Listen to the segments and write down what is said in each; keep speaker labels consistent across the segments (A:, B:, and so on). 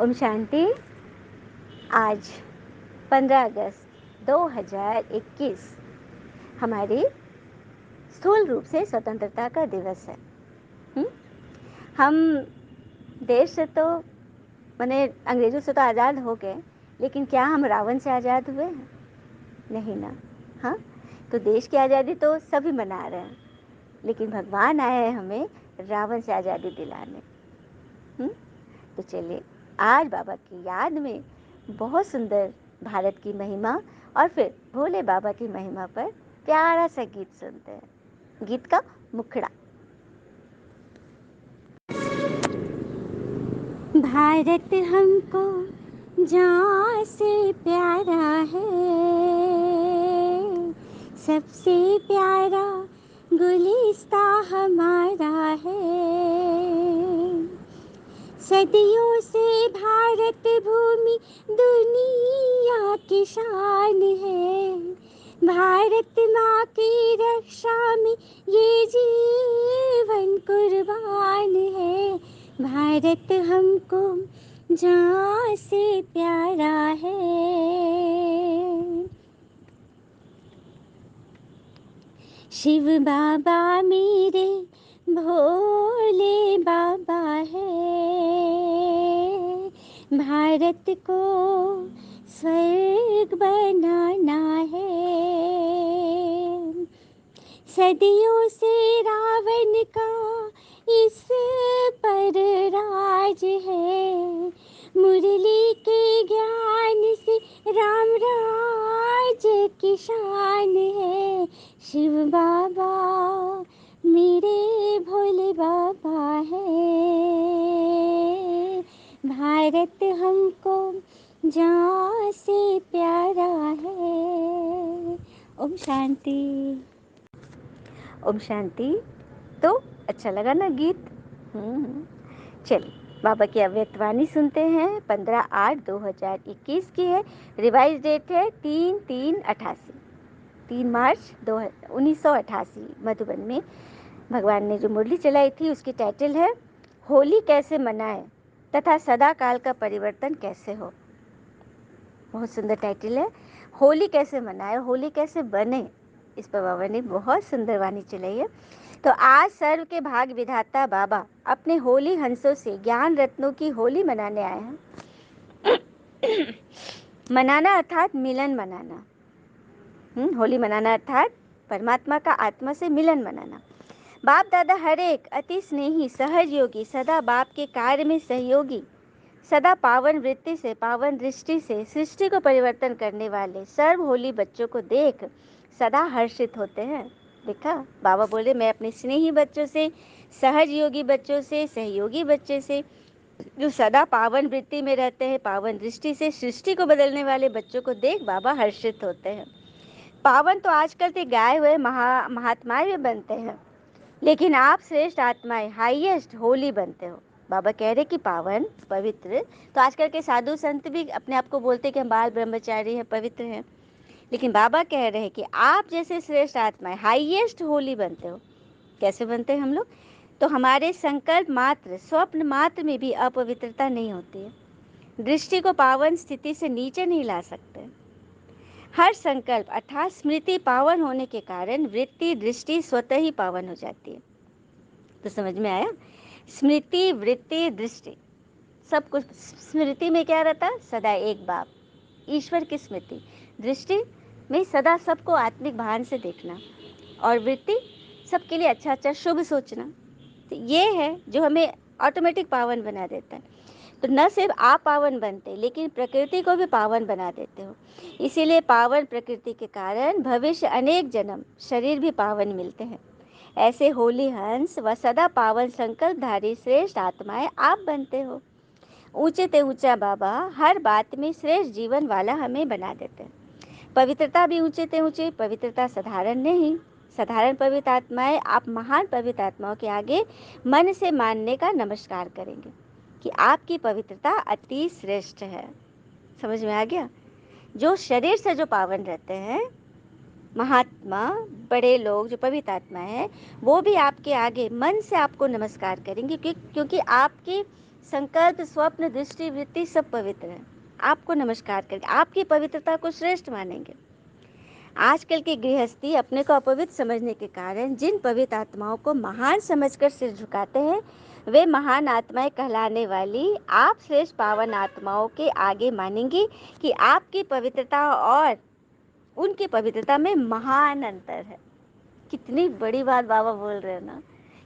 A: ओम शांति। आज 15 अगस्त 2021 हमारी स्थूल रूप से स्वतंत्रता का दिवस है। हम देश से तो माने अंग्रेजों से तो आज़ाद हो गए, लेकिन क्या हम रावण से आज़ाद हुए हैं? नहीं ना। हाँ, तो देश की आज़ादी तो सभी मना रहे हैं, लेकिन भगवान आए हैं हमें रावण से आज़ादी दिलाने। तो चलिए आज बाबा की याद में बहुत सुंदर भारत की महिमा और फिर भोले बाबा की महिमा पर प्यारा सा गीत सुनते हैं। गीत का मुखड़ा। भारत हमको जान से प्यारा है, सबसे प्यारा गुलिस्ता हमारा है। सदियों से भारत भूमि दुनिया की शान है। भारत माँ की रक्षा में ये जीवन कुर्बान है। भारत हमको जान से प्यारा है। शिव बाबा मेरे भोले बाबा है, भारत को स्वर्ग बनाना है। सदियों से रावण का इस पर राज है। मुरली के ज्ञान से राम राज की शान है। शिव बाबा मेरे भोले बाबा है, भारत हमको जान से प्यारा है। ओम शांति। ओम शांति। तो अच्छा लगा ना गीत? चलिए बाबा की अव्यक्तवाणी सुनते हैं। 15/8/2021 की है। रिवाइज डेट है 3/3/88, 3 मार्च 1988 मधुबन में भगवान ने जो मुरली चलाई थी उसकी टाइटल है होली कैसे मनाएं तथा सदा काल का परिवर्तन कैसे हो। बहुत सुंदर टाइटल है, होली कैसे मनाएं, होली कैसे बने। इस पर बाबा ने बहुत सुंदर वाणी चलाई है। तो आज सर्व के भाग विधाता बाबा अपने होली हंसों से ज्ञान रत्नों की होली मनाने आए हैं। मनाना अर्थात मिलन मनाना। होली मनाना अर्थात परमात्मा का आत्मा से मिलन मनाना। बाप दादा हर एक अति स्नेही सहज योगी, सदा बाप के कार्य में सहयोगी, सदा पावन वृत्ति से पावन दृष्टि से सृष्टि को परिवर्तन करने वाले सर्व होली बच्चों को देख सदा हर्षित होते हैं। देखा, बाबा बोले मैं अपने स्नेही बच्चों से, सहज योगी बच्चों से, सहयोगी बच्चे से, जो सदा पावन वृत्ति में रहते हैं, पावन दृष्टि से सृष्टि को बदलने वाले बच्चों को देख बाबा हर्षित होते हैं। पावन तो आजकल के गाए हुए महात्माएं भी बनते हैं, लेकिन आप श्रेष्ठ आत्माएं हाईएस्ट होली बनते हो। बाबा कह रहे कि पावन पवित्र, तो आजकल के साधु संत भी अपने आप को बोलते कि हम बाल ब्रह्मचारी हैं, पवित्र हैं, लेकिन बाबा कह रहे हैं कि आप जैसे श्रेष्ठ आत्माएं हाईएस्ट होली बनते हो। कैसे बनते हैं हम लोग? तो हमारे संकल्प मात्र, स्वप्न मात्र में भी अपवित्रता नहीं होती है। दृष्टि को पावन स्थिति से नीचे नहीं ला सकते। हर संकल्प अर्थात स्मृति पावन होने के कारण वृत्ति दृष्टि स्वतः ही पावन हो जाती है। तो समझ में आया? स्मृति वृत्ति दृष्टि सब कुछ। स्मृति में क्या रहता है? सदा एक बाप ईश्वर की स्मृति। दृष्टि में सदा सबको आत्मिक भान से देखना, और वृत्ति सबके लिए अच्छा अच्छा शुभ सोचना। तो ये है जो हमें ऑटोमेटिक पावन बना देता है। तो न सिर्फ आप पावन बनते, लेकिन प्रकृति को भी पावन बना देते हो। इसीलिए पावन प्रकृति के कारण भविष्य अनेक जन्म शरीर भी पावन मिलते हैं। ऐसे होली हंस व सदा पावन संकल्पधारी श्रेष्ठ आत्माएं आप बनते हो। ऊंचे ते ऊंचा बाबा हर बात में श्रेष्ठ जीवन वाला हमें बना देते हैं। पवित्रता भी ऊंचे ते ऊंचे, पवित्रता साधारण नहीं। साधारण पवित्र आत्माएं आप महान पवित्र आत्माओं के आगे मन से मानने का नमस्कार करेंगे कि आपकी पवित्रता अति श्रेष्ठ है। समझ में आ गया? जो शरीर से जो पावन रहते हैं, महात्मा बड़े लोग जो पवित्र आत्मा है, वो भी आपके आगे मन से आपको नमस्कार करेंगे, क्योंकि आपकी संकल्प, स्वप्न, दृष्टि, वृत्ति सब पवित्र है। आपको नमस्कार करके आपकी पवित्रता को श्रेष्ठ मानेंगे। आजकल की गृहस्थी अपने को अपवित्र समझने के कारण जिन पवित्र आत्माओं को महान समझकर सिर झुकाते हैं, वे महान आत्माएं कहलाने वाली आप श्रेष्ठ पावन आत्माओं के आगे मानेंगी कि आपकी पवित्रता और उनकी पवित्रता में महान अंतर है। कितनी बड़ी बात बाबा बोल रहे हैं ना,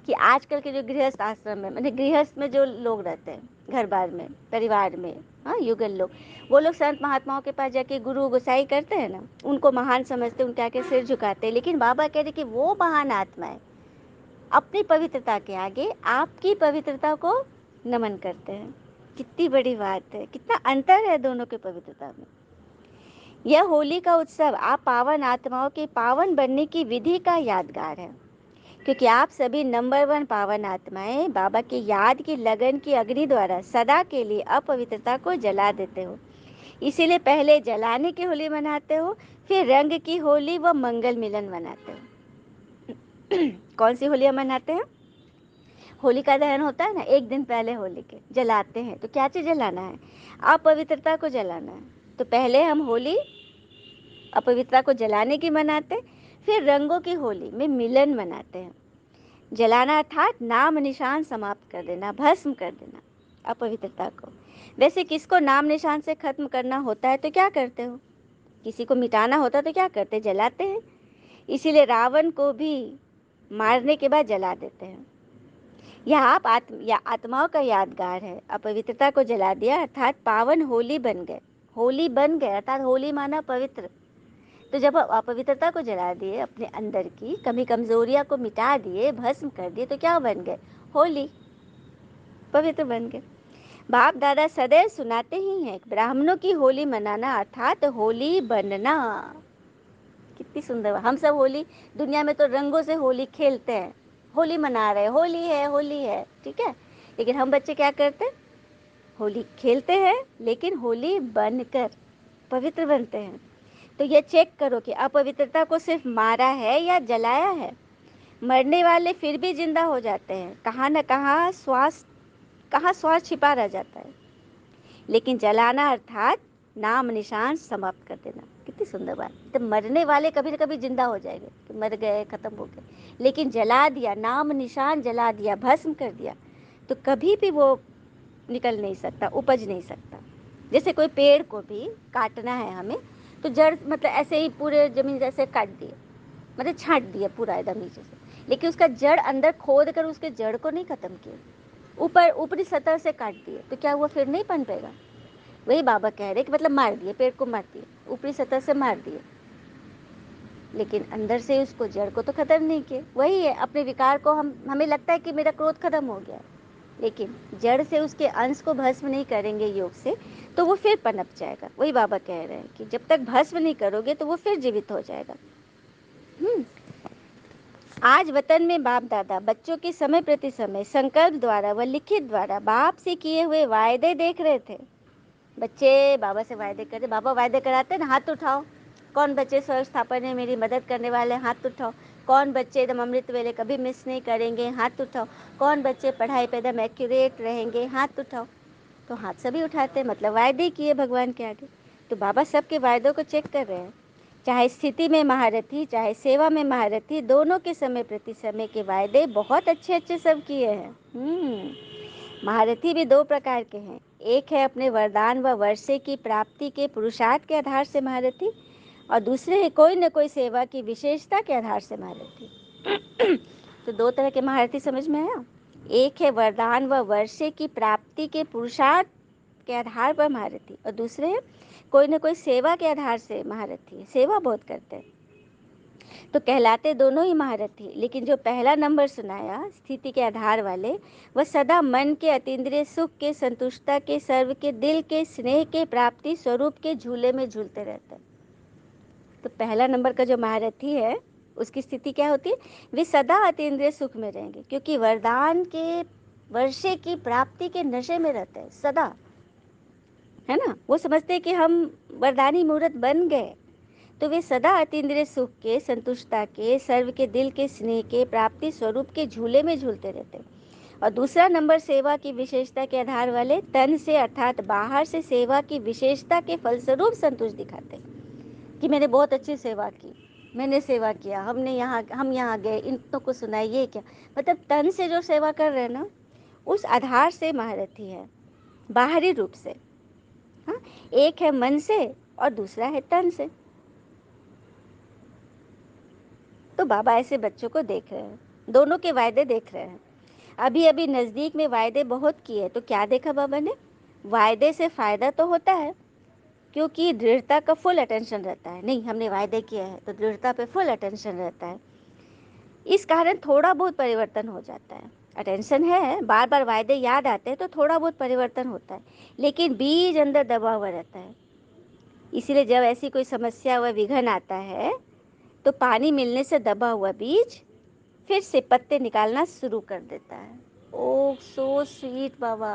A: कि आजकल के जो गृहस्थ आश्रम में, मैंने गृहस्थ में जो लोग रहते हैं, घर बार में, परिवार में, हाँ, युगल लोग, वो लोग संत महात्माओं के पास जाके गुरु गोसाई करते हैं ना, उनको महान समझते, उनके आगे सिर झुकाते हैं। लेकिन बाबा कह रहे कि वो महान आत्माएं अपनी पवित्रता के आगे आपकी पवित्रता को नमन करते हैं। कितनी बड़ी बात है, कितना अंतर है दोनों की पवित्रता में। यह होली का उत्सव आप पावन आत्माओं के पावन बनने की विधि का यादगार है, क्योंकि आप सभी नंबर 1 पावन आत्माएं बाबा की याद की लगन की अग्नि द्वारा सदा के लिए अपवित्रता को जला देते हो। इसीलिए पहले जलाने की होली मनाते हो, फिर रंग की होली व मंगल मिलन मनाते हो। कौन सी होलियां मनाते हैं? होलिका दहन होता है ना, एक दिन पहले होली के जलाते हैं। तो क्या चीज जलाना है? अपवित्रता को जलाना है। तो पहले हम होली अपवित्रता को जलाने की मनाते, फिर रंगों की होली में मिलन मनाते हैं। जलाना अर्थात नाम निशान समाप्त कर देना, भस्म कर देना अपवित्रता को। वैसे किसको नाम निशान से खत्म करना होता है तो क्या करते हो? किसी को मिटाना होता है तो क्या करते? जलाते हैं। इसीलिए रावण को भी मारने के बाद जला देते हैं। यह आप आत्माओं का यादगार है। अपवित्रता को जला दिया अर्थात पावन होली बन गए। होली बन गए अर्थात होली माना पवित्र। तो जब अपवित्रता को जला दिए, अपने अंदर की कमी कमजोरियां को मिटा दिए, भस्म कर दिए, तो क्या बन गए? होली, पवित्र बन गए। बाप दादा सदैव सुनाते ही हैं, ब्राह्मणों की होली मनाना अर्थात होली बनना। कितनी सुंदर। हम सब होली, दुनिया में तो रंगों से होली खेलते हैं, होली मना रहे, होली है, होली है, ठीक है। लेकिन हम बच्चे क्या करते हैं? होली खेलते हैं, लेकिन होली बनकर पवित्र बनते हैं। तो ये चेक करो कि अपवित्रता को सिर्फ मारा है या जलाया है। मरने वाले फिर भी जिंदा हो जाते हैं, कहाँ न कहाँ श्वास छिपा रह जाता है। लेकिन जलाना अर्थात नाम निशान समाप्त कर देना। कितनी सुंदर बात। तो मरने वाले कभी न कभी जिंदा हो जाएंगे कि मर गए, खत्म हो गए, लेकिन जला दिया, नाम निशान जला दिया, भस्म कर दिया, तो कभी भी वो निकल नहीं सकता, उपज नहीं सकता। जैसे कोई पेड़ को भी काटना है हमें, तो जड़ मतलब ऐसे ही पूरे जमीन जैसे काट दिए, मतलब छांट दिया पूरा एकदम नीचे से, लेकिन उसका जड़ अंदर खोद कर उसके जड़ को नहीं खत्म किया, ऊपर ऊपरी सतह से काट दिए, तो क्या हुआ? फिर नहीं पनपेगा। वही बाबा कह रहे कि मतलब मार दिए, पेड़ को मार दिए, ऊपरी सतह से मार दिए, लेकिन अंदर से उसको जड़ को तो खत्म नहीं किए। वही है, अपने विकार को हमें लगता है कि मेरा क्रोध खत्म हो गया, लेकिन जड़ से उसके अंश को भस्म नहीं करेंगे योग से, तो वो फिर पनप जाएगा। वही बाबा कह रहे हैं कि जब तक भस्म नहीं करोगे तो वो फिर जीवित हो जाएगा। आज वतन में बाप दादा बच्चों के समय प्रति समय संकल्प द्वारा व लिखित द्वारा बाप से किए हुए वायदे देख रहे थे। बच्चे बाबा से वायदे करते, बाबा वायदे कराते ना, हाथ उठाओ। कौन बच्चे स्वर्ग स्थापन में मेरी मदद करने वाले, हाथ उठाओ। कौन बच्चे एकदम अमृत वेले कभी मिस नहीं करेंगे, हाथ उठाओ। कौन बच्चे पढ़ाई पे एकदम एक्यूरेट रहेंगे, हाथ उठाओ। तो हाथ सभी उठाते, मतलब वायदे किए भगवान के आगे। तो बाबा सबके वायदों को चेक कर रहे हैं। चाहे स्थिति में महारथी, चाहे सेवा में महारथी, दोनों के समय प्रति समय के वायदे बहुत अच्छे अच्छे सब किए हैं। महारथी भी दो प्रकार के हैं। एक है अपने वरदान व वर्षे की प्राप्ति के पुरुषार्थ के आधार से महारथी, और दूसरे है कोई न कोई सेवा की विशेषता के आधार से महारथी। तो दो तरह के महारथी समझ में आया। एक है वरदान व वर्षे की प्राप्ति के पुरुषार्थ के आधार पर महारथी, और दूसरे है कोई न कोई सेवा के आधार से महारथी, सेवा बहुत करते हैं। तो कहलाते दोनों ही महारथी, लेकिन जो पहला नंबर सुनाया स्थिति के आधार वाले, वह सदा मन के अतीन्द्रिय सुख के, संतुष्टता के, सर्व के दिल के स्नेह के प्राप्ति स्वरूप के झूले में झूलते रहते हैं। तो पहला नंबर का जो महारथी है उसकी स्थिति क्या होती है? वे सदा अतीन्द्रिय सुख में रहेंगे, क्योंकि वरदान के वर्षे की प्राप्ति के नशे में रहते हैं सदा, है ना। वो समझते हैं कि हम वरदानी मूर्त बन गए, तो वे सदा अतीन्द्रिय सुख के, संतुष्टता के, सर्व के दिल के स्नेह के प्राप्ति स्वरूप के झूले में झूलते रहते हैं। और दूसरा नंबर सेवा की विशेषता के आधार वाले तन से अर्थात बाहर से सेवा की विशेषता के फलस्वरूप संतोष दिखाते कि मैंने बहुत अच्छी सेवा की, मैंने सेवा किया, हम यहाँ गए, इनको को सुना, ये क्या, मतलब तन से जो सेवा कर रहे हैं ना, उस आधार से महारथी है, बाहरी रूप से। हाँ, एक है मन से और दूसरा है तन से। तो बाबा ऐसे बच्चों को देख रहे हैं, दोनों के वायदे देख रहे हैं। अभी अभी नज़दीक में वायदे बहुत किए, तो क्या देखा बाबा ने, वायदे से फ़ायदा तो होता है क्योंकि दृढ़ता का फुल अटेंशन रहता है। नहीं, हमने वायदे किया है तो दृढ़ता पे फुल अटेंशन रहता है। इस कारण थोड़ा बहुत परिवर्तन हो जाता है। अटेंशन है, बार बार वायदे याद आते हैं तो थोड़ा बहुत परिवर्तन होता है, लेकिन बीज अंदर दबा हुआ रहता है। इसीलिए जब ऐसी कोई समस्या व विघन आता है तो पानी मिलने से दबा हुआ बीज फिर से पत्ते निकालना शुरू कर देता है। ओह सो स्वीट बाबा,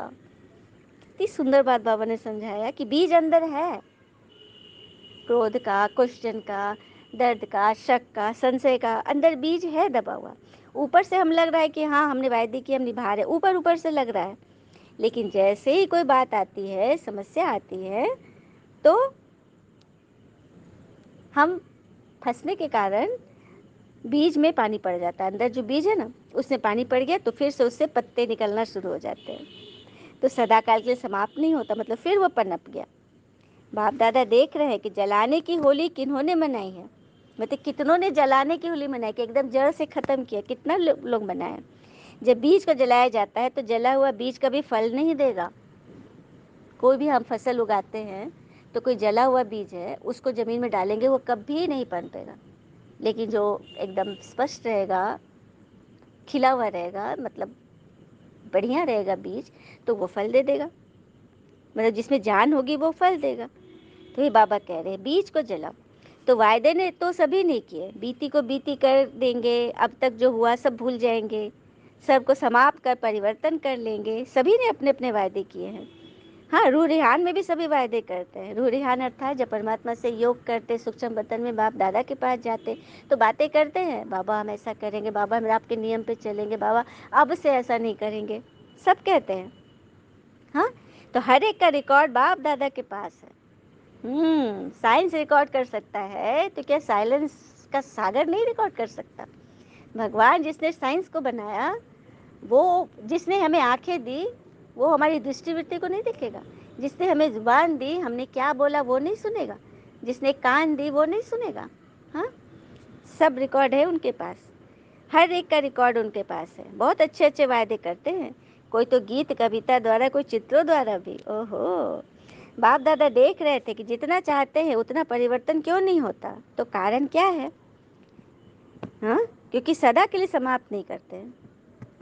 A: इतनी सुंदर बात बाबा ने समझाया कि बीज अंदर है, क्रोध का, क्वेश्चन का, दर्द का, शक का, संशय का, अंदर बीज है दबा हुआ। ऊपर से हम लग रहा है कि हाँ हमने वायदे की, हम निभा रहे, ऊपर ऊपर से लग रहा है, लेकिन जैसे ही कोई बात आती है, समस्या आती है, तो हम फंसने के कारण बीज में पानी पड़ जाता है। अंदर जो बीज है ना, उसमें पानी पड़ गया तो फिर से उससे पत्ते निकलना शुरू हो जाते हैं। तो सदाकाल के लिए समाप्त नहीं होता, मतलब फिर वो पनप गया। बाप दादा देख रहे हैं कि जलाने की होली किन्होंने मनाई है, मतलब कितनों ने जलाने की होली मनाई कि एकदम जड़ से ख़त्म किया, कितना लोग मनाए। जब बीज को जलाया जाता है तो जला हुआ बीज कभी फल नहीं देगा। कोई भी हम फसल उगाते हैं तो कोई जला हुआ बीज है, उसको ज़मीन में डालेंगे वो कभी नहीं पनपेगा, लेकिन जो एकदम स्पष्ट रहेगा, खिला हुआ रहेगा, मतलब बढ़िया रहेगा बीज, तो वो फल दे देगा, मतलब जिसमें जान होगी वो फल देगा। तो ये बाबा कह रहे हैं बीज को जलाओ। तो वायदे ने तो सभी नहीं किए, बीती को बीती कर देंगे, अब तक जो हुआ सब भूल जाएंगे, सबको समाप्त कर परिवर्तन कर लेंगे, सभी ने अपने अपने वायदे किए हैं। हाँ, रूह रिहान में भी सभी वायदे करते हैं। रूह रिहान अर्थात जब परमात्मा से योग करते, सूक्ष्म बतन में बाप दादा के पास जाते तो बातें करते हैं, बाबा हम ऐसा करेंगे, बाबा हम आपके नियम पे चलेंगे, बाबा अब से ऐसा नहीं करेंगे, सब कहते हैं। हाँ, तो हर एक का रिकॉर्ड बाप दादा के पास है। साइंस रिकॉर्ड कर सकता है तो क्या साइलेंस का सागर नहीं रिकॉर्ड कर सकता? भगवान जिसने साइंस को बनाया, वो जिसने हमें आंखें दी, वो हमारी दृष्टिवृत्ति को नहीं देखेगा? जिसने हमें जुबान दी, हमने क्या बोला वो नहीं सुनेगा? जिसने कान दी वो नहीं सुनेगा? हाँ, सब रिकॉर्ड है उनके पास, हर एक का रिकॉर्ड उनके पास है। बहुत अच्छे अच्छे वायदे करते हैं, कोई तो गीत कविता द्वारा, कोई चित्रों द्वारा भी। ओहो, बाप दादा देख रहे थे कि जितना चाहते हैं उतना परिवर्तन क्यों नहीं होता, तो कारण क्या है? हाँ, क्योंकि सदा के लिए समाप्त नहीं करते हैं।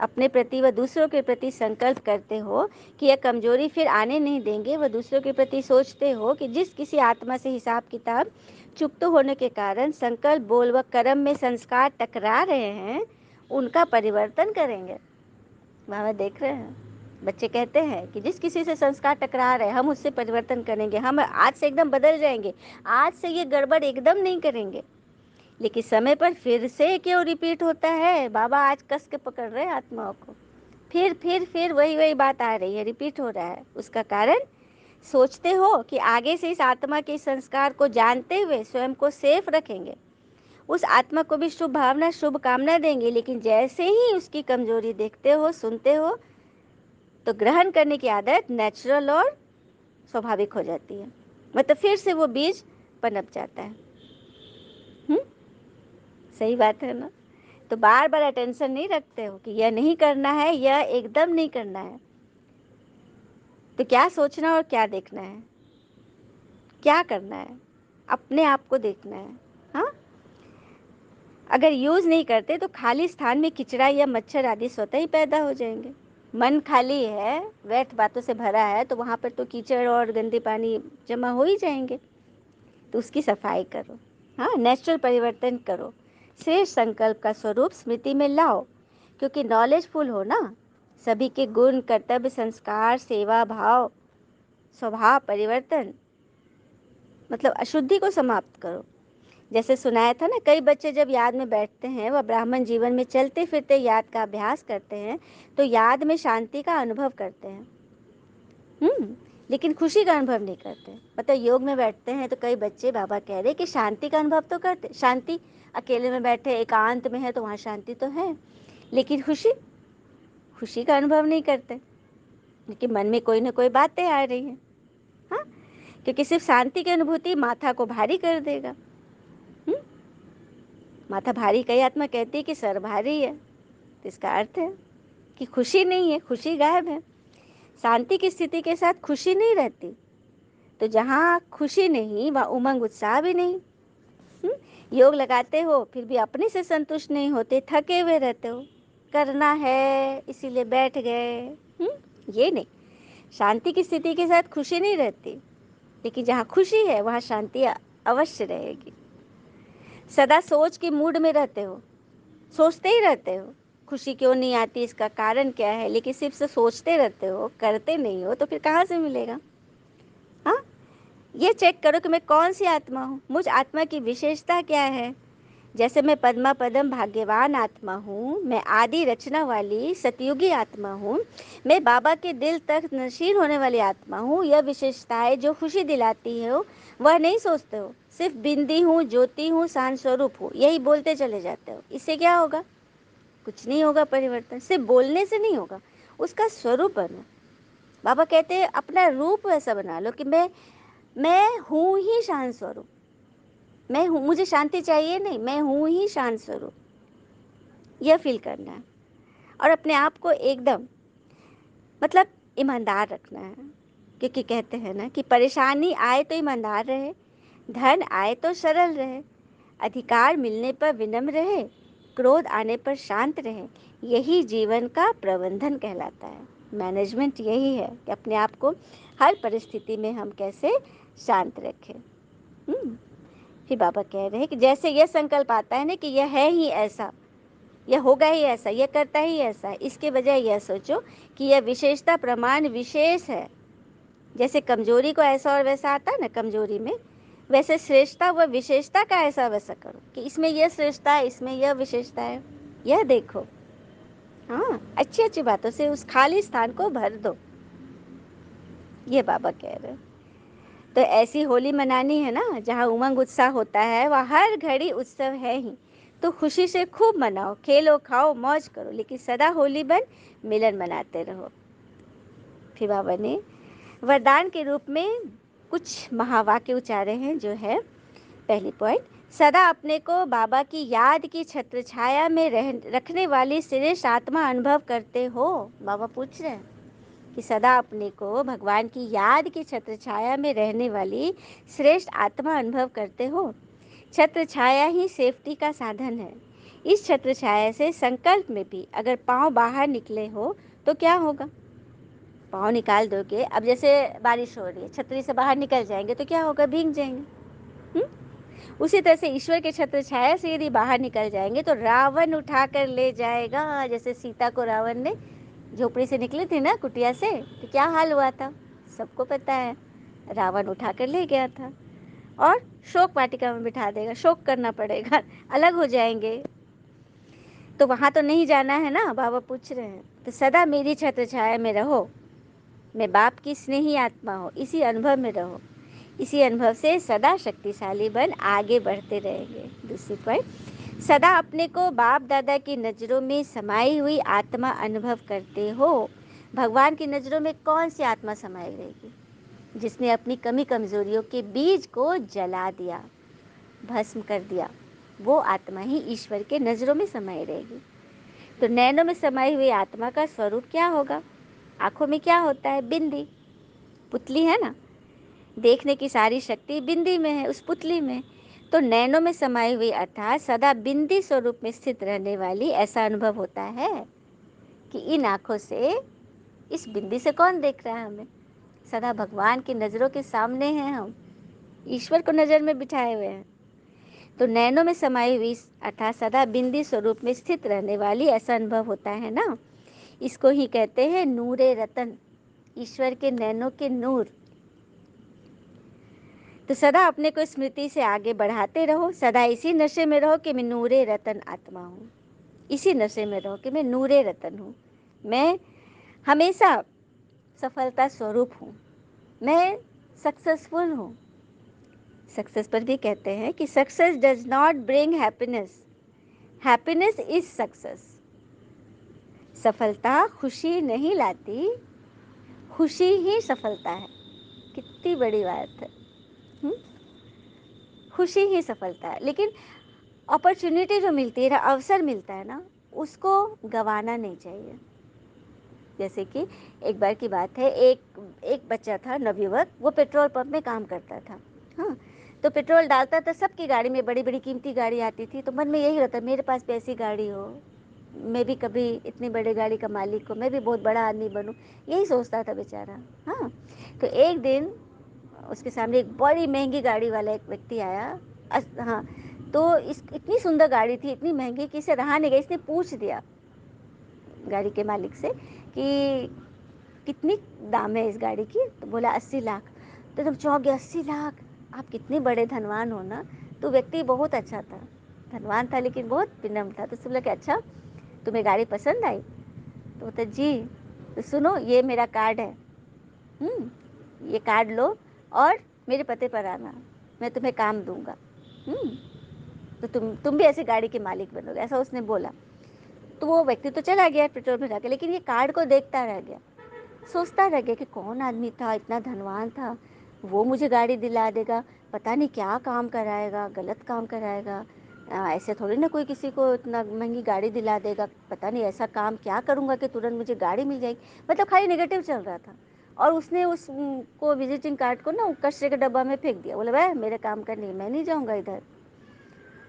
A: अपने प्रति व दूसरों के प्रति संकल्प करते हो कि यह कमजोरी फिर आने नहीं देंगे। व दूसरों के प्रति सोचते हो कि जिस किसी आत्मा से हिसाब किताब चुप्त होने के कारण संकल्प, बोल व कर्म में संस्कार टकरा रहे हैं, उनका परिवर्तन करेंगे। बाबा देख रहे हैं, बच्चे कहते हैं कि जिस किसी से संस्कार टकरा रहे हैं हम उससे परिवर्तन करेंगे, हम आज से एकदम बदल जाएंगे, आज से ये गड़बड़ एकदम नहीं करेंगे। लेकिन समय पर फिर से क्यों रिपीट होता है? बाबा आज कस के पकड़ रहे हैं आत्माओं को, फिर वही वही बात आ रही है, रिपीट हो रहा है। उसका कारण सोचते हो कि आगे से इस आत्मा के संस्कार को जानते हुए स्वयं को सेफ रखेंगे, उस आत्मा को भी शुभ भावना शुभ कामना देंगे, लेकिन जैसे ही उसकी कमजोरी देखते हो, सुनते हो, तो ग्रहण करने की आदत नेचुरल और स्वाभाविक हो जाती है, मतलब फिर से वो बीज पनप जाता है। सही बात है ना? तो बार बार अटेंशन नहीं रखते हो कि यह नहीं करना है, यह एकदम नहीं करना है, तो क्या सोचना और क्या देखना है, क्या करना है, अपने आप को देखना है। हाँ, अगर यूज नहीं करते तो खाली स्थान में किचड़ा या मच्छर आदि स्वतः ही पैदा हो जाएंगे। मन खाली है, व्यर्थ बातों से भरा है, तो वहाँ पर तो कीचड़ और गंदे पानी जमा हो ही जाएंगे। तो उसकी सफाई करो। हाँ, नेचुरल परिवर्तन करो, श्रेष्ठ संकल्प का स्वरूप स्मृति में लाओ, क्योंकि नॉलेजफुल हो ना, सभी के गुण, कर्तव्य, संस्कार, सेवा भाव, स्वभाव परिवर्तन, मतलब अशुद्धि को समाप्त करो। जैसे सुनाया था ना, कई बच्चे जब याद में बैठते हैं, वह ब्राह्मण जीवन में चलते फिरते याद का अभ्यास करते हैं, तो याद में शांति का अनुभव करते हैं। लेकिन खुशी का अनुभव नहीं करते। मतलब योग में बैठते हैं तो कई बच्चे, बाबा कह रहे कि शांति का अनुभव तो करते, शांति, अकेले में बैठे एकांत में है तो वहाँ शांति तो है, लेकिन खुशी, खुशी का अनुभव नहीं करते, लेकिन मन में कोई ना कोई बातें आ रही हैं। हाँ, क्योंकि सिर्फ शांति की अनुभूति माथा को भारी कर देगा। माथा भारी, कई आत्मा कहती है कि सर भारी है, तो इसका अर्थ है कि खुशी नहीं है, खुशी गायब है। शांति की स्थिति के साथ खुशी नहीं रहती, तो जहाँ खुशी नहीं वहाँ उमंग उत्साह भी नहीं। योग लगाते हो फिर भी अपने से संतुष्ट नहीं होते, थके हुए रहते हो, करना है इसीलिए बैठ गए। ये नहीं, शांति की स्थिति के साथ खुशी नहीं रहती, लेकिन जहाँ खुशी है वहाँ शांति अवश्य रहेगी। सदा सोच के मूड में रहते हो, सोचते ही रहते हो खुशी क्यों नहीं आती, इसका कारण क्या है, लेकिन सिर्फ से सोचते रहते हो, करते नहीं हो, तो फिर कहाँ से मिलेगा। हाँ, ये चेक करो कि मैं कौन सी आत्मा हूँ, मुझ आत्मा की विशेषता क्या है। जैसे मैं पद्मा पदम भाग्यवान आत्मा हूँ, मैं आदि रचना वाली सतयुगी आत्मा हूँ, मैं बाबा के दिल तक नशीर होने वाली आत्मा हूँ। यह विशेषताएं जो खुशी दिलाती है वह नहीं सोचते हो, सिर्फ बिंदी हूँ, ज्योति हूँ, शांत स्वरूप हूँ, यही बोलते चले जाते हो। इससे क्या होगा, कुछ नहीं होगा परिवर्तन। सिर्फ बोलने से नहीं होगा, उसका स्वरूप बनो। बाबा कहते हैं अपना रूप ऐसा बना लो कि मैं हूँ ही शांत स्वरूप, मैं हूँ, मुझे शांति चाहिए नहीं, मैं हूँ ही शांत स्वरूप, यह फील करना है। और अपने आप को एकदम मतलब ईमानदार रखना है, क्योंकि कहते हैं ना कि परेशानी आए तो ईमानदार रहे, धन आए तो सरल रहे, अधिकार मिलने पर विनम्र रहे, क्रोध आने पर शांत रहे। यही जीवन का प्रबंधन कहलाता है। मैनेजमेंट यही है कि अपने आप को हर परिस्थिति में हम कैसे शांत रखें। फिर बाबा कह रहे हैं कि जैसे यह संकल्प आता है ना कि यह है ही ऐसा, यह होगा ही ऐसा, यह करता ही ऐसा है, इसके बजाय यह सोचो कि यह विशेषता प्रमाण विशेष है। जैसे कमजोरी को ऐसा और वैसा आता है ना कमजोरी में, वैसे श्रेष्ठता व विशेषता का ऐसा वैसा करो कि इसमें यह श्रेष्ठता है, इसमें यह विशेषता है, यह देखो। हाँ, अच्छी अच्छी बातों से उस खाली स्थान को भर दो, ये बाबा कह रहे हैं। तो ऐसी होली मनानी है ना जहाँ उमंग उत्साह होता है, वहाँ हर घड़ी उत्सव है ही। तो खुशी से खूब मनाओ, खेलो खाओ मौज करो, लेकिन सदा होली बन मिलन मनाते रहो। फिर बाबा ने वरदान के रूप में कुछ महावाक्य उच्चारे हैं, जो है पहली पॉइंट, सदा अपने को बाबा की याद की छत्र छाया में रखने वाली श्रेष्ठ आत्मा अनुभव करते हो। बाबा पूछ रहे हैं कि सदा अपने को भगवान की याद की छत्र छाया में रहने वाली श्रेष्ठ आत्मा अनुभव करते हो। छत्र छाया ही सेफ्टी का साधन है। इस छत्र छाया से संकल्प में भी अगर पाँव बाहर निकले हो तो क्या होगा, पाँव निकाल दोगे, अब जैसे बारिश हो रही है, छतरी से बाहर निकल जाएंगे तो क्या होगा, भीग जाएंगे। उसी तरह से ईश्वर के छत्र छाया से यदि बाहर निकल जाएंगे तो रावण उठा कर ले जाएगा। जैसे सीता को रावण ने झोपड़ी से निकली थी ना, कुटिया से, तो क्या हाल हुआ था, सबको पता है, रावण उठा कर ले गया था और शोक वाटिका में बिठा देगा, शोक करना पड़ेगा, अलग हो जाएंगे। तो वहाँ तो नहीं जाना है ना, बाबा पूछ रहे हैं। तो सदा मेरी छत्र छाया में रहो, मैं बाप की स्नेही आत्मा हूँ, इसी अनुभव में रहो। इसी अनुभव से सदा शक्तिशाली बन आगे बढ़ते रहेंगे। दूसरी पॉइंट, सदा अपने को बाप दादा की नज़रों में समाई हुई आत्मा अनुभव करते हो। भगवान की नज़रों में कौन सी आत्मा समाई रहेगी, जिसने अपनी कमी कमजोरियों के बीज को जला दिया, भस्म कर दिया, वो आत्मा ही ईश्वर के नज़रों में समाई रहेगी। तो नैनों में समाई हुई आत्मा का स्वरूप क्या होगा, आंखों में क्या होता है, बिंदी, पुतली है ना, देखने की सारी शक्ति बिंदी में है, उस पुतली में। तो नैनों में समाई हुई अर्थात सदा बिंदी स्वरूप में स्थित रहने वाली, ऐसा अनुभव होता है कि इन आँखों से, इस बिंदी से कौन देख रहा है हमें, सदा भगवान की नज़रों के सामने हैं हम, ईश्वर को नज़र में बिठाए हुए हैं। तो नैनों में समाई हुई अर्थात सदा बिंदी स्वरूप में स्थित रहने वाली, ऐसा अनुभव होता है ना, इसको ही कहते हैं नूरे रतन, ईश्वर के नैनों के नूर। तो सदा अपने को स्मृति से आगे बढ़ाते रहो, सदा इसी नशे में रहो कि मैं नूरे रतन आत्मा हूँ, इसी नशे में रहो कि मैं नूरे रतन हूँ, मैं हमेशा सफलता स्वरूप हूँ, मैं सक्सेसफुल हूँ। सक्सेस पर भी कहते हैं कि success does not bring happiness, happiness is success. सफलता खुशी नहीं लाती, खुशी ही सफलता है। कितनी बड़ी बात है। खुशी ही सफलता है। लेकिन अपॉर्चुनिटी जो मिलती है ना, अवसर मिलता है ना, उसको गंवाना नहीं चाहिए। जैसे कि एक बार की बात है, एक बच्चा था नवयुवक, वो पेट्रोल पंप में काम करता था। हाँ, तो पेट्रोल डालता था, सबकी गाड़ी में बड़ी बड़ी कीमती गाड़ी आती थी, तो मन में यही रहता मेरे पास भी ऐसी गाड़ी हो, मैं भी कभी इतनी बड़ी गाड़ी का मालिक हो, मैं भी बहुत बड़ा आदमी बनूं, यही सोचता था बेचारा। हाँ, तो एक दिन उसके सामने एक बड़ी महंगी गाड़ी वाला एक व्यक्ति आया। हाँ, तो इस इतनी सुंदर गाड़ी थी, इतनी महंगी कि इसे रहा नहीं गया। इसने पूछ दिया गाड़ी के मालिक से कि कितनी दाम है इस गाड़ी की, तो बोला 80 लाख। तो तुम चौंक गए, 80 लाख, आप कितने बड़े धनवान हो ना। तो व्यक्ति बहुत अच्छा था, धनवान था लेकिन बहुत विनम्र था। तो उसने बोला कि अच्छा, तुम्हें गाड़ी पसंद आई? तो बोलता जी। तो सुनो, ये मेरा कार्ड है, ये कार्ड लो और मेरे पते पर आना, मैं तुम्हें काम दूंगा। तो तुम भी ऐसी गाड़ी के मालिक बनोगे, ऐसा उसने बोला। तो वो व्यक्ति तो चला गया पेट्रोल भरा के, लेकिन ये कार्ड को देखता रह गया, सोचता रह गया कि कौन आदमी था, इतना धनवान था, वो मुझे गाड़ी दिला देगा, पता नहीं क्या काम कराएगा, गलत काम कराएगा। ऐसे थोड़ी ना कोई किसी को इतना महंगी गाड़ी दिला देगा, पता नहीं ऐसा काम क्या करूँगा कि तुरंत मुझे गाड़ी मिल जाएगी। मतलब खाली नेगेटिव चल रहा था। और उसने उस को विजिटिंग कार्ड को ना कचरे के डब्बा में फेंक दिया। बोले वह मेरे काम का नहीं, मैं नहीं जाऊँगा इधर,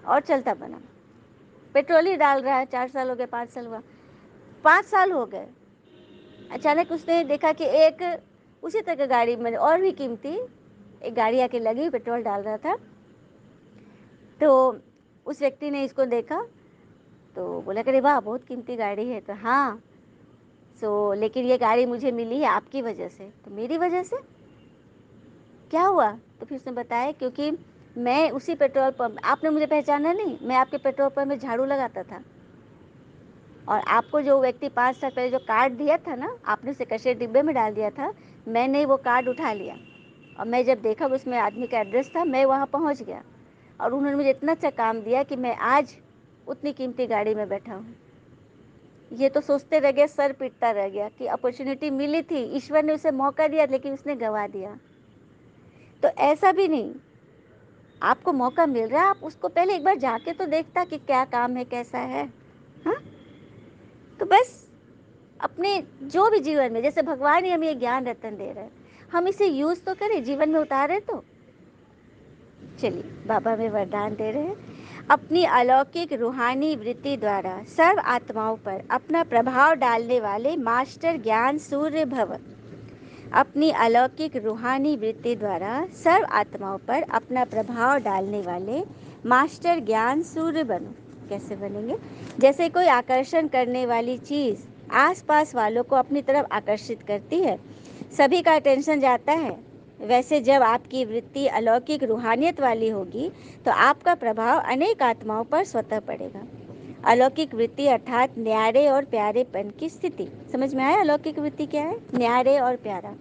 A: और चलता बना। पेट्रोल ही डाल रहा है, 4 साल हो गए, 5 साल हुआ, 5 साल हो गए। अचानक उसने देखा कि एक उसी तरह की गाड़ी में और भी कीमती एक गाड़ी आके लगी, पेट्रोल डाल रहा था। तो उस व्यक्ति ने इसको देखा तो बोला कि वाह बहुत कीमती गाड़ी है। तो हाँ, लेकिन ये गाड़ी मुझे मिली है आपकी वजह से। तो मेरी वजह से क्या हुआ? तो फिर उसने बताया क्योंकि मैं उसी पेट्रोल पंप, आपने मुझे पहचाना नहीं, मैं आपके पेट्रोल पंप में झाड़ू लगाता था, और आपको जो व्यक्ति 5 साल पहले जो कार्ड दिया था ना, आपने उसे कचरे डिब्बे में डाल दिया था, मैंने वो कार्ड उठा लिया, और मैं जब देखा उसमें आदमी का एड्रेस था, मैं वहाँ पहुँच गया, और उन्होंने मुझे इतना अच्छा काम दिया कि मैं आज उतनी कीमती गाड़ी में बैठा हूँ। ये तो सोचते रह गया, सर पीटता रह गया कि अपॉर्चुनिटी मिली थी, ईश्वर ने उसे मौका दिया, लेकिन उसने गंवा दिया। तो ऐसा भी नहीं, आपको मौका मिल रहा है, आप उसको पहले एक बार जाके तो देखता कि क्या काम है, कैसा है। हाँ, तो बस अपने जो भी जीवन में, जैसे भगवान ही हमें ये ज्ञान रतन दे रहे हैं, हम इसे यूज तो करें, जीवन में उतारे। तो चलिए, बाबा में वरदान दे रहे हैं, अपनी अलौकिक रूहानी वृत्ति द्वारा सर्व आत्माओं पर अपना प्रभाव डालने वाले मास्टर ज्ञान सूर्य भव। अपनी अलौकिक रूहानी वृत्ति द्वारा सर्व आत्माओं पर अपना प्रभाव डालने वाले मास्टर ज्ञान सूर्य बनो। कैसे बनेंगे? जैसे कोई आकर्षण करने वाली चीज़ आसपास वालों को अपनी तरफ आकर्षित करती है, सभी का अटेंशन जाता है, वैसे जब आपकी वृत्ति अलौकिक रूहानियत वाली होगी तो आपका प्रभाव अनेक आत्माओं पर स्वतः पड़ेगा। अलौकिक वृत्ति अर्थात न्यारे और प्यारेपन की स्थिति। समझ में आया अलौकिक वृत्ति क्या है? न्यारे और प्यारा,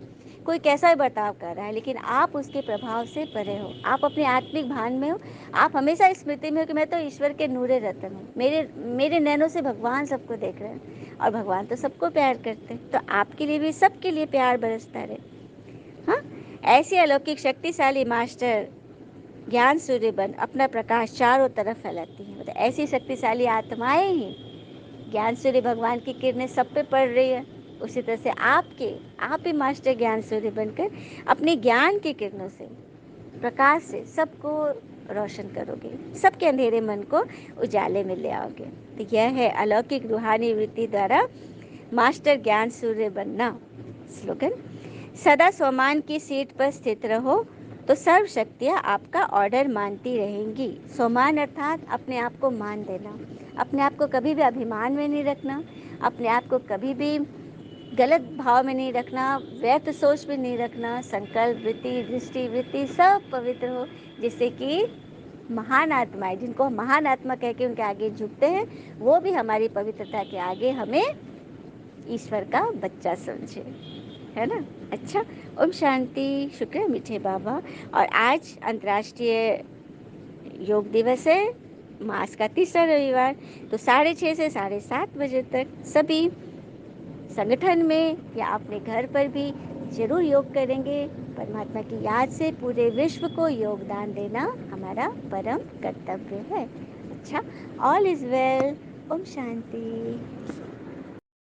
A: कोई कैसा भी बर्ताव कर रहा है लेकिन आप उसके प्रभाव से परे हो, आप अपने आत्मिक भान में हो, आप हमेशा स्मृति में हो कि मैं तो ईश्वर के नूरे रतन हूँ, मेरे नैनों से भगवान सबको देख रहे हैं, और भगवान तो सबको प्यार करते हैं, तो आपके लिए भी सबके लिए प्यार बरसता रहे। हाँ, ऐसी अलौकिक शक्तिशाली मास्टर ज्ञान सूर्य बन अपना प्रकाश चारों तरफ फैलाती हैं। मतलब ऐसी शक्तिशाली आत्माएं ही ज्ञान सूर्य भगवान की किरणें सब पे पड़ रही है, उसी तरह से आप भी मास्टर ज्ञान सूर्य बनकर अपने ज्ञान की किरणों से, प्रकाश से सबको रोशन करोगे, सबके अंधेरे मन को उजाले में ले आओगे। तो यह है अलौकिक रूहानी वृत्ति द्वारा मास्टर ज्ञान सूर्य बनना। स्लोगन: सदा स्वमान की सीट पर स्थित रहो तो सर्व शक्तियाँ आपका ऑर्डर मानती रहेंगी। स्वमान अर्थात अपने आप को मान देना, अपने आप को कभी भी अभिमान में नहीं रखना, अपने आप को कभी भी गलत भाव में नहीं रखना, व्यर्थ सोच में नहीं रखना, संकल्प वृत्ति, दृष्टि वृत्ति सब पवित्र हो, जिससे कि महान आत्माएं, जिनको हम महान आत्मा कह के उनके आगे झुकते हैं, वो भी हमारी पवित्रता के आगे हमें ईश्वर का बच्चा समझे, है ना। अच्छा, ओम शांति। शुक्र है मीठे बाबा। और आज अंतर्राष्ट्रीय योग दिवस है, मास का तीसरा रविवार, तो 6:30 से 7:30 बजे तक सभी संगठन में या अपने घर पर भी जरूर योग करेंगे। परमात्मा की याद से पूरे विश्व को योगदान देना हमारा परम कर्तव्य है। अच्छा, ऑल इज वेल। ओम शांति।